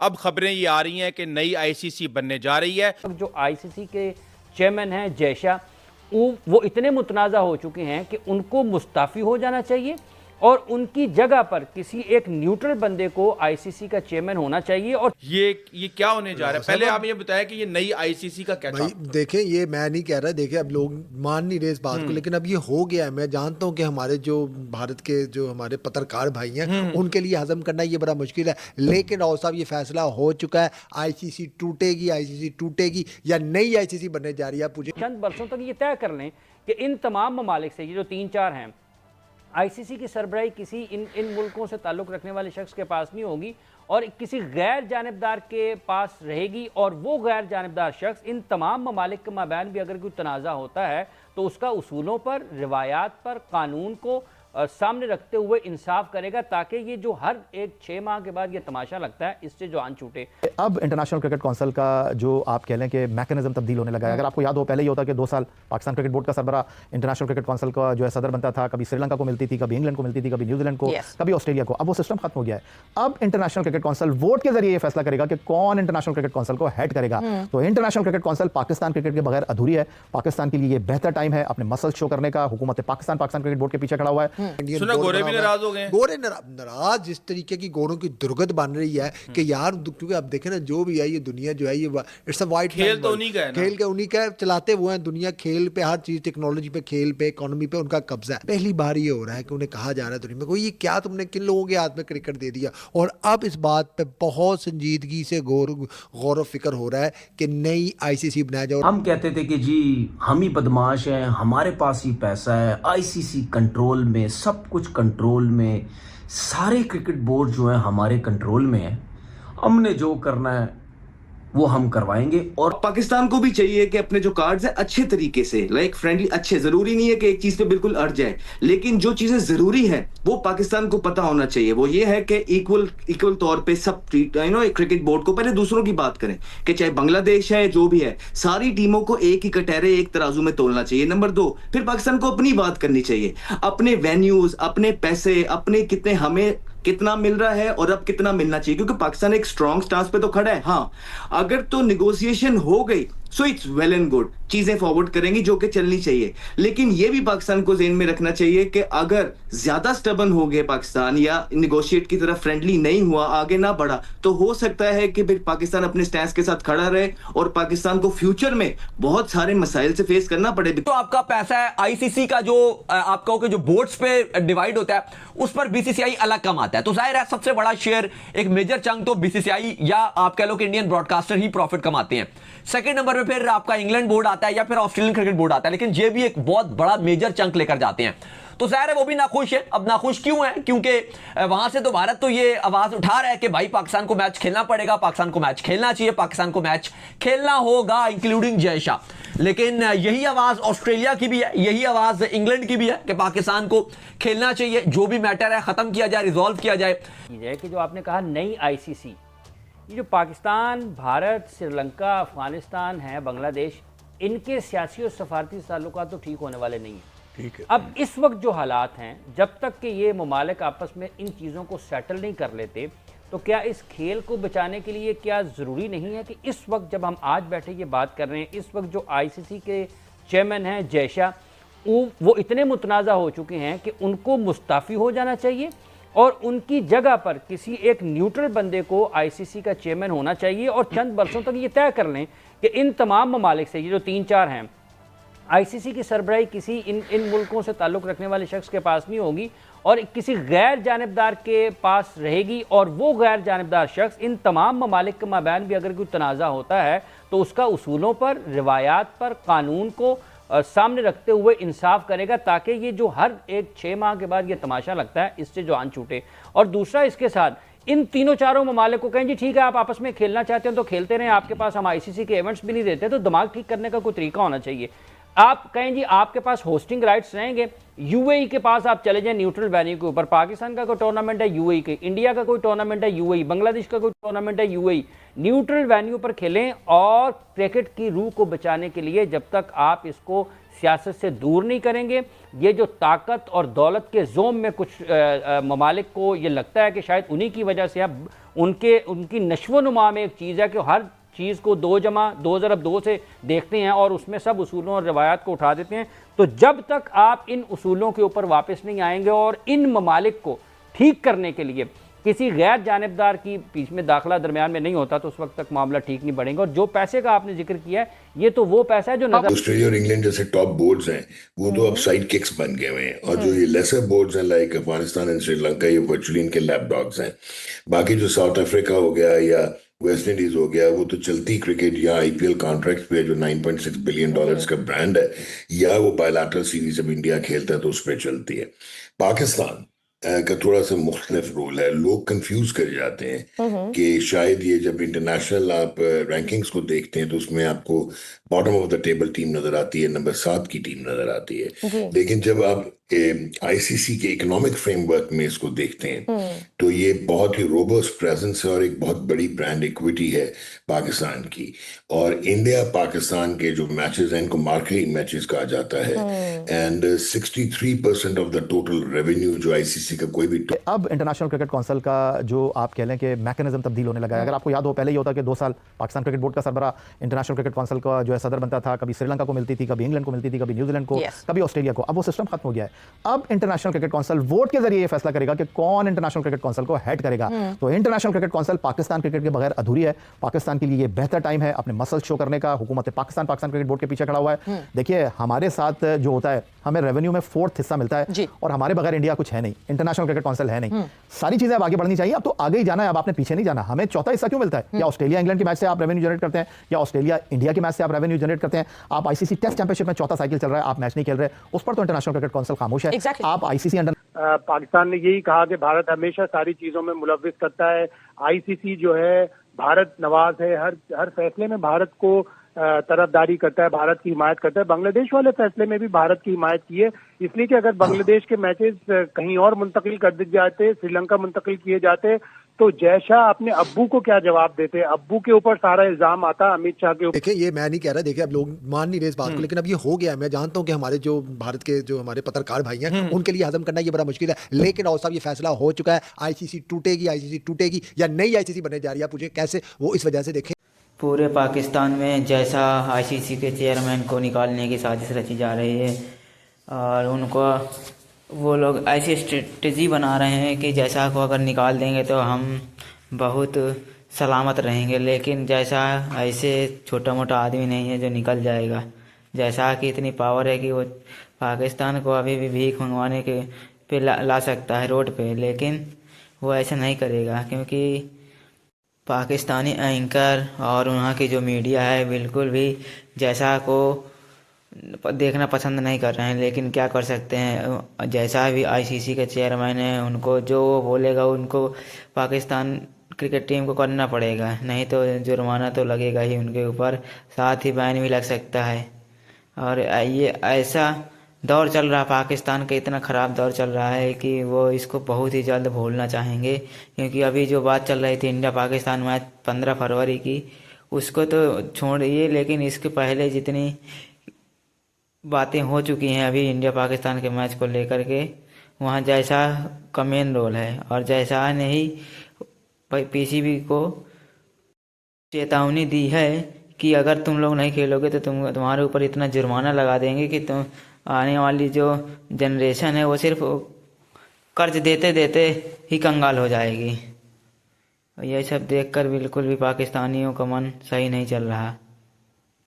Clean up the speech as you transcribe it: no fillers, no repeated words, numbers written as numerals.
अब खबरें ये आ रही हैं कि नई आईसीसी बनने जा रही है। जो आईसीसी के चेयरमैन हैं जय शाह, वो इतने मुतनाज़ा हो चुके हैं कि उनको मुस्ताफ़ी हो जाना चाहिए और उनकी जगह पर किसी एक न्यूट्रल बंदे को आईसीसी का चेयरमैन होना चाहिए। और ये क्या होने जा रहा है? पहले आप ये बताया कि ये नई आईसीसी का क्या भाई देखें, ये मैं नहीं कह रहा, देखें अब लोग मान नहीं रहे इस बात को, लेकिन अब ये हो गया है। मैं जानता हूं कि हमारे जो भारत के जो हमारे पत्रकार भाई हैं उनके लिए हजम करना ये बड़ा मुश्किल है, लेकिन राव साहब ये फैसला हो चुका है। आईसीसी टूटेगी या नई आईसीसी बनने जा रही है। पूछे चंद बरसों तक ये तय कर लें कि इन तमाम ममालिक से, ये जो 3-4 हैं, आईसीसी की सरबराही किसी इन मुल्कों से ताल्लुक़ रखने वाले शख्स के पास नहीं होगी और किसी गैर जानिबदार के पास रहेगी। और वो गैर जानिबदार शख्स इन तमाम ममालिक के माबैन भी अगर कोई तनाज़ा होता है तो उसका उसूलों पर, रिवायात पर, कानून को सामने रखते हुए इंसाफ करेगा, ताकि ये जो हर एक 6 माह के बाद ये तमाशा लगता है, इससे जो आन छूटे। अब इंटरनेशनल क्रिकेट काउंसिल का जो आप कह लें कि मैकेनिज्म तब्दील होने लगा है। अगर आपको याद हो, पहले ये होता कि 2 साल पाकिस्तान क्रिकेट बोर्ड का सरबरा इंटरनेशनल क्रिकेट काउंसिल का जो है सदर बनता था, कभी श्रीलंका को मिलती थी, कभी इंग्लैंड को मिलती थी, कभी न्यूजीलैंड को, कभी ऑस्ट्रेलिया को। अब वो सिस्टम खत्म हो गया है। अब इंटरनेशनल क्रिकेट काउंसिल वोट के जरिए ये फैसला करेगा कि कौन इंटरनेशनल क्रिकेट काउंसिल को हेड करेगा। तो international cricket council Pakistan cricket के बगैर अधूरी है। पाकिस्तान के लिए ये बेहतर टाइम है अपने मसल शो करने का। हुकूमत पाकिस्तान क्रिकेट बोर्ड के पीछे खड़ा हुआ है। गोरे भी नाराज हो गए। गोरे नाराज जिस तरीके की गोरों की दुर्गत बन रही है कि यार, क्योंकि अब देखें ना, जो भी है ये दुनिया जो है ये इट्स अ वाइट खेल तो उन्हीं का है ना, खेल के उन्हीं का चलाते हुए हैं दुनिया। खेल पे, हर चीज, टेक्नोलॉजी पे, खेल पे, इकोनॉमी पे उनका कब्जा है। पहली बार ये हो रहा है कि उन्हें कहा जा रहा है दुनिया में, कोई ये क्या तुमने किन लोगों के हाथ में क्रिकेट दे दिया। और अब इस बात पे बहुत संजीदगी से गौर फिक्र हो रहा है कि नई आईसीसी बनाया जाए। हम कहते थे कि जी हम ही बदमाश हैं, हमारे पास ही पैसा है, आईसीसी कंट्रोल में, सब कुछ कंट्रोल में, सारे क्रिकेट बोर्ड जो है हमारे कंट्रोल में है, हमने जो करना है वो हम करवाएंगे। और पाकिस्तान को भी चाहिए कि अपने जो कार्ड्स है अच्छे तरीके से, लाइक फ्रेंडली, अच्छे, जरूरी नहीं है कि एक चीज पे बिल्कुल अड़ जाए, लेकिन जो चीजें जरूरी है वो पाकिस्तान को पता होना चाहिए। वो ये है कि इक्वल तौर पे सब क्रिकेट बोर्ड को पहले दूसरों की बात करें कि चाहे बांग्लादेश है, जो भी है, सारी टीमों को एक ही कटहरे, एक तराजू में तोलना चाहिए। नंबर 2, फिर पाकिस्तान को अपनी बात करनी चाहिए, अपने वेन्यूज, अपने पैसे, अपने कितने, हमें कितना मिल रहा है और अब कितना मिलना चाहिए, क्योंकि पाकिस्तान एक स्ट्रॉन्ग स्टांस पे तो खड़ा है। हाँ, अगर तो निगोशिएशन हो गई so it's well and good, चीजें फॉरवर्ड करेंगी जो कि चलनी चाहिए, लेकिन यह भी पाकिस्तान को ज़हन में रखना चाहिए कि अगर ज्यादा स्टबन हो गए पाकिस्तान या निगोशिएट की तरफ फ्रेंडली नहीं हुआ, आगे ना बढ़ा, तो हो सकता है कि फिर पाकिस्तान अपने स्टैंस के साथ खड़ा रहे और पाकिस्तान को फ्यूचर में बहुत सारे मसाइल से फेस करना पड़े। तो आपका पैसा है आईसीसी का, जो आप कहो कि जो बोर्ड्स पे डिवाइड होता है, उस पर बीसीसीआई अलग कमाता है। तो जाहिर है सबसे बड़ा शेयर, एक मेजर चंक तो बीसीसीआई या आप कह लो कि इंडियन ब्रॉडकास्टर ही प्रॉफिट कमाते हैं। सेकंड नंबर पे फिर आपका इंग्लैंड बोर्ड आता है या फिर ऑस्ट्रेलियन क्रिकेट बोर्ड आता है, लेकिन ये भी एक बहुत बड़ा मेजर चंक लेकर जाते हैं। तो जाहिर है वो भी नाखुश है। अब नाखुश क्यों है? क्योंकि वहां से तो भारत तो ये आवाज उठा रहा है कि भाई पाकिस्तान को मैच खेलना पड़ेगा, पाकिस्तान को मैच खेलना चाहिए, पाकिस्तान को मैच खेलना होगा, इंक्लूडिंग जय शाह। लेकिन यही आवाज ऑस्ट्रेलिया की भी है, यही आवाज इंग्लैंड की भी है कि पाकिस्तान को खेलना चाहिए, जो भी मैटर है खत्म किया जाए, रिजॉल्व किया जाए। कि जो आपने कहा नई आईसीसी, ये जो पाकिस्तान, भारत, श्रीलंका, अफगानिस्तान है, बांग्लादेश, इनके सियासी और सफारती ताल्लुकात तो ठीक होने वाले नहीं हैं। ठीक है। अब इस वक्त जो हालात हैं, जब तक कि ये ममालिक आपस में इन चीज़ों को सेटल नहीं कर लेते, तो क्या इस खेल को बचाने के लिए क्या ज़रूरी नहीं है कि इस वक्त जब हम आज बैठे ये बात कर रहे हैं, इस वक्त जो आईसीसी के चेयरमैन हैं जय शाह, वो इतने मुतनाज़ा हो चुके हैं कि उनको मुस्ताफ़ी हो जाना चाहिए और उनकी जगह पर किसी एक न्यूट्रल बंदे को आईसीसी का चेयरमैन होना चाहिए। और चंद बरसों तक ये तय कर लें कि इन तमाम ममालिक से, ये जो 3-4 हैं, आईसीसी की सरबराही किसी इन मुल्कों से ताल्लुक़ रखने वाले शख्स के पास नहीं होगी और किसी गैर जानिबदार के पास रहेगी। और वो गैर जानिबदार शख्स इन तमाम ममालिक के माबैन भी अगर कोई तनाज़ा होता है तो उसका उसूलों पर, रिवायात पर, कानून को सामने रखते हुए इंसाफ करेगा, ताकि ये जो हर एक 6 माह के बाद ये तमाशा लगता है, इससे जो आन छूटे। और दूसरा, इसके साथ इन 3-4 ममालिक को कहें जी ठीक है, आप आपस में खेलना चाहते हैं तो खेलते रहें, आपके पास हम आईसीसी के इवेंट्स भी नहीं देते, तो दिमाग ठीक करने का कोई तरीका होना चाहिए। आप कहें जी आपके पास होस्टिंग राइट्स रहेंगे, यूएई के पास आप चले जाएं न्यूट्रल वेन्यू के ऊपर, पाकिस्तान का कोई टूर्नामेंट है यूएई के, इंडिया का कोई टूर्नामेंट है यूएई, बांग्लादेश का कोई टूर्नामेंट है यूएई, न्यूट्रल वेन्यू पर खेलें। और क्रिकेट की रूह को बचाने के लिए जब तक आप इसको सियासत से दूर नहीं करेंगे, ये जो ताकत और दौलत के जोम में कुछ ममालिक को ये लगता है कि शायद उन्हीं की वजह से अब उनकी नश्व-ओ-नुमा में एक चीज़ है कि हर चीज़ को 2+2 से देखते हैं और उसमें सब उसूलों और रवायात को उठा देते हैं। तो जब तक आप इन उसूलों के ऊपर वापस नहीं आएंगे और इन ममालिक को ठीक करने के लिए किसी गैर जानिबदार की बीच में दाखिला दरमियान में नहीं होता, तो उस वक्त तक मामला ठीक नहीं बढ़ेगा। और जो पैसे का आपने जिक्र किया है, ये तो वो पैसा है जो नजर ऑस्ट्रेलिया और इंग्लैंड जैसे टॉप बोर्ड्स हैं वो तो अब साइड किक्स बन गए हुए हैं, और जो ये लेसर बोर्ड्स हैं लाइक अफगानिस्तान एंड श्रीलंका, ये वर्चुअली इनके लैप डॉग्स हैं। बाकी जो साउथ अफ्रीका हो गया या वेस्ट इंडीज हो गया, वो तो चलती क्रिकेट या आईपीएल कॉन्ट्रैक्ट पे जो $9.6 बिलियन का ब्रांड है, या वो बायलैटरल सीरीज जब इंडिया खेलता है तो उस पर चलती है। पाकिस्तान का थोड़ा सा मुख्तलिफ रोल है। लोग कंफ्यूज कर जाते हैं कि शायद ये जब इंटरनेशनल आप रैंकिंग्स को देखते हैं तो उसमें आपको bottom of the table team नजर आती है, नंबर 7 की टीम नजर आती है। लेकिन जब आप आईसीसी के इकोनॉमिक फ्रेमवर्क में इसको देखते हैं तो ये बहुत ही रोबस्ट प्रेजेंस है और एक बहुत बड़ी ब्रांड इक्विटी है पाकिस्तान की। और इंडिया पाकिस्तान के जो मैचेस हैं इनको मार्केटिंग मैचेस कहा जाता है, and 63% of the total revenue जो आईसीसी का कोई भी अब इंटरनेशनल क्रिकेट काउंसिल का जो आप कह लें कि मैकेनिज्म तब्दील होने लगा है। अगर आपको याद हो, पहले ये होता कि 2 साल पाकिस्तान क्रिकेट बोर्ड का सरबरा इंटरनेशनल क्रिकेट काउंसिल का जो है सदर बनता था, कभी श्रीलंका को मिलती थी, कभी इंग्लैंड को मिलती थी, कभी न्यूजीलैंड को, कभी ऑस्ट्रेलिया को। अब वो सिस्टम खत्म हो गया है। अब इंटरनेशनल क्रिकेट काउंसिल वोट के जरिए ये फैसला करेगा कि कौन इंटरनेशनल क्रिकेट काउंसिल को हेड करेगा। तो international cricket council Pakistan cricket के बगैर अधूरी है। पाकिस्तान के लिए ये बेहतर टाइम है अपने मसल शो करने का। हुकूमत पाकिस्तान क्रिकेट बोर्ड के पीछे खड़ा हुआ है। देखिए, हमारे साथ जो होता है, हमें रेवेन्यू में 4th हिस्सा मिलता है और हमारे बगैर इंडिया कुछ है नहीं, इंटरनेशनल क्रिकेट काउंसिल है नहीं। सारी चीजें अब आगे बढ़नी चाहिए। अब तो आगे ही जाना है, अब आपने पीछे नहीं जाना। हमें 4था हिस्सा क्यों मिलता है? या ऑस्ट्रेलिया इंग्लैंड के मैच से आप रेवेन्यू जनरेट करते हैं, या ऑस्ट्रेलिया इंडिया के मैच से आप रेवेन्यू जनरेट करते हैं। आप आईसीसी टेस्ट चैंपियनशिप में 4था साइकिल चल रहा है, आप मैच नहीं खेल रहे, उस पर तो इंटरनेशनल क्रिकेट काउंसिल खामोश है। आप आईसीसी अंडर पाकिस्तान ने यही कहा कि भारत हमेशा सारी चीजों में मुलव्विस करता है। आईसीसी जो है भारत नवाज है, हर फैसले में भारत को तरफदारी करता है, भारत की हिमायत करता है। बांग्लादेश वाले फैसले में भी भारत की हिमायत की है, इसलिए कि अगर बांग्लादेश के मैचेस कहीं और मुंतकिल कर दिए जाते, श्रीलंका मुंतकिल किए जाते, तो जय शाह अपने अब्बू को क्या जवाब देते? अब्बू के ऊपर सारा इल्जाम आता अमित शाह के ऊपर। देखिए, ये मैं नहीं कह रहा, देखिए अब लोग मान नहीं रहे इस बात को, लेकिन अब ये हो गया है। मैं जानता हूं कि हमारे जो भारत के जो हमारे पत्रकार भाई हैं उनके लिए हजम करना ये बड़ा मुश्किल है, लेकिन और साहब ये फैसला हो चुका है। आईसीसी टूटेगी या नई आईसीसी बनने जा रही है, आप मुझे कैसे वो इस वजह से देखें। पूरे पाकिस्तान में जैसा आईसीसी के चेयरमैन को निकालने की साजिश रची जा रही है और उनको वो लोग ऐसी स्ट्रेटजी बना रहे हैं कि जैसा को अगर निकाल देंगे तो हम बहुत सलामत रहेंगे, लेकिन जैसा ऐसे छोटा मोटा आदमी नहीं है जो निकल जाएगा। जैसा कि इतनी पावर है कि वो पाकिस्तान को अभी भी भीख मंगवाने के पे ला सकता है रोड पे, लेकिन वो ऐसा नहीं करेगा क्योंकि पाकिस्तानी एंकर और वहाँ की जो मीडिया है बिल्कुल भी जैसा को देखना पसंद नहीं कर रहे हैं। लेकिन क्या कर सकते हैं, जैसा भी आईसीसी के चेयरमैन है, उनको जो बोलेगा उनको पाकिस्तान क्रिकेट टीम को करना पड़ेगा, नहीं तो जुर्माना तो लगेगा ही उनके ऊपर, साथ ही बैन भी लग सकता है। और ये ऐसा दौर चल रहा, पाकिस्तान का इतना ख़राब दौर चल रहा है कि वो इसको बहुत ही जल्द भूलना चाहेंगे। क्योंकि अभी जो बात चल रही थी इंडिया पाकिस्तान मैच 15 फरवरी की, उसको तो छोड़िए, लेकिन इसके पहले जितनी बातें हो चुकी हैं अभी इंडिया पाकिस्तान के मैच को लेकर के, वहाँ जैसा का मेन रोल है और जैसा ने ही पीसीबी को चेतावनी दी है कि अगर तुम लोग नहीं खेलोगे तो तुम्हारे ऊपर इतना जुर्माना लगा देंगे कि तुम आने वाली जो जनरेशन है वो सिर्फ कर्ज देते देते ही कंगाल हो जाएगी। ये सब देखकर बिल्कुल भी पाकिस्तानियों का मन सही नहीं चल रहा।